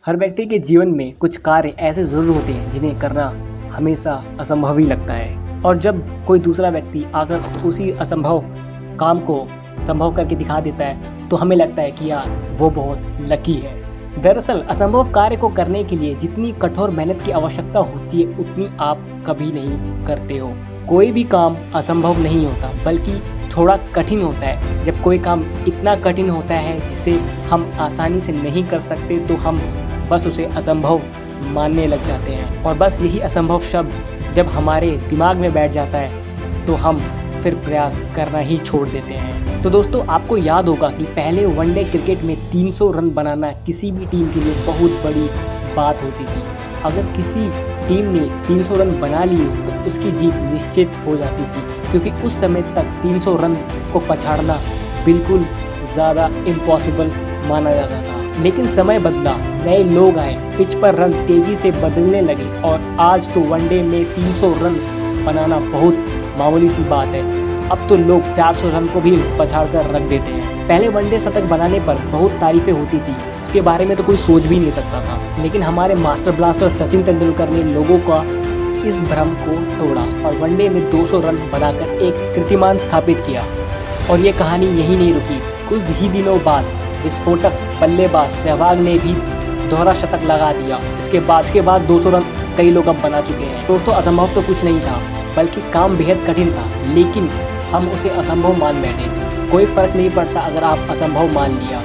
हर व्यक्ति के जीवन में कुछ कार्य ऐसे ज़रूर होते हैं जिन्हें करना हमेशा असंभव ही लगता है, और जब कोई दूसरा व्यक्ति आकर उसी असंभव काम को संभव करके दिखा देता है तो हमें लगता है कि यार वो बहुत लकी है। दरअसल असंभव कार्य को करने के लिए जितनी कठोर मेहनत की आवश्यकता होती है उतनी आप कभी नहीं करते हो। कोई भी काम असंभव नहीं होता, बल्कि थोड़ा कठिन होता है। जब कोई काम इतना कठिन होता है जिसे हम आसानी से नहीं कर सकते तो हम बस उसे असंभव मानने लग जाते हैं, और बस यही असंभव शब्द जब हमारे दिमाग में बैठ जाता है तो हम फिर प्रयास करना ही छोड़ देते हैं। तो दोस्तों, आपको याद होगा कि पहले वनडे क्रिकेट में 300 रन बनाना किसी भी टीम के लिए बहुत बड़ी बात होती थी। अगर किसी टीम ने 300 रन बना लिए तो उसकी जीत निश्चित हो जाती थी, क्योंकि उस समय तक 300 रन को पछाड़ना बिल्कुल ज़्यादा इम्पॉसिबल माना जाता था। लेकिन समय बदला, नए लोग आए, पिच पर रन तेज़ी से बदलने लगे और आज तो वनडे में 300 रन बनाना बहुत मामूली सी बात है। अब तो लोग 400 रन को भी पछाड़ कर रख देते हैं। पहले वनडे शतक बनाने पर बहुत तारीफें होती थी, उसके बारे में तो कोई सोच भी नहीं सकता था। लेकिन हमारे मास्टर ब्लास्टर सचिन तेंदुलकर ने लोगों का इस भ्रम को तोड़ा और वनडे में 200 रन बनाकर एक कीर्तिमान स्थापित किया। और ये कहानी यही नहीं रुकी। कुछ ही दिनों बाद विस्फोटक बल्लेबाज सहवाग ने भी दोहरा शतक लगा दिया। इसके बाद 200 रन कई लोग अब बना चुके हैं। दोस्तों, असंभव तो कुछ नहीं था, बल्कि काम बेहद कठिन था, लेकिन हम उसे असंभव मान बैठे। कोई फ़र्क नहीं पड़ता अगर आप असंभव मान लिया,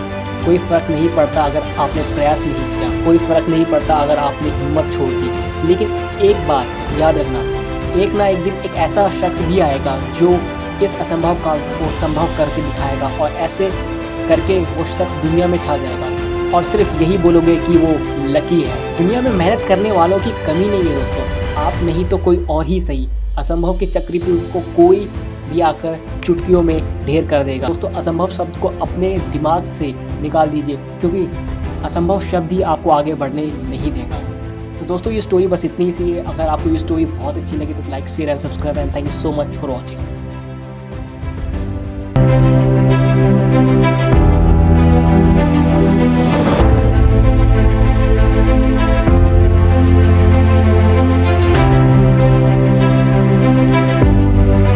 कोई फ़र्क नहीं पड़ता अगर आपने प्रयास नहीं किया, कोई फ़र्क नहीं पड़ता अगर आपने हिम्मत छोड़ दी। लेकिन एक बात याद रखना, एक ना एक दिन एक ऐसा शख्स भी आएगा जो इस असंभव काम को संभव करके दिखाएगा, और ऐसे करके वो शख्स दुनिया में छा जाएगा और सिर्फ यही बोलोगे कि वो लकी है। दुनिया में मेहनत करने वालों की कमी नहीं है दोस्तों, आप नहीं तो कोई और ही सही। असंभव के चक्री पे उसको कोई भी आकर चुटकियों में ढेर कर देगा। दोस्तों, असंभव शब्द को अपने दिमाग से निकाल दीजिए, क्योंकि असंभव शब्द ही आपको आगे बढ़ने नहीं देगा। तो दोस्तों, ये स्टोरी बस इतनी सी है। अगर आपको ये स्टोरी बहुत अच्छी लगी तो like, share and subscribe, and thank you so much for watching.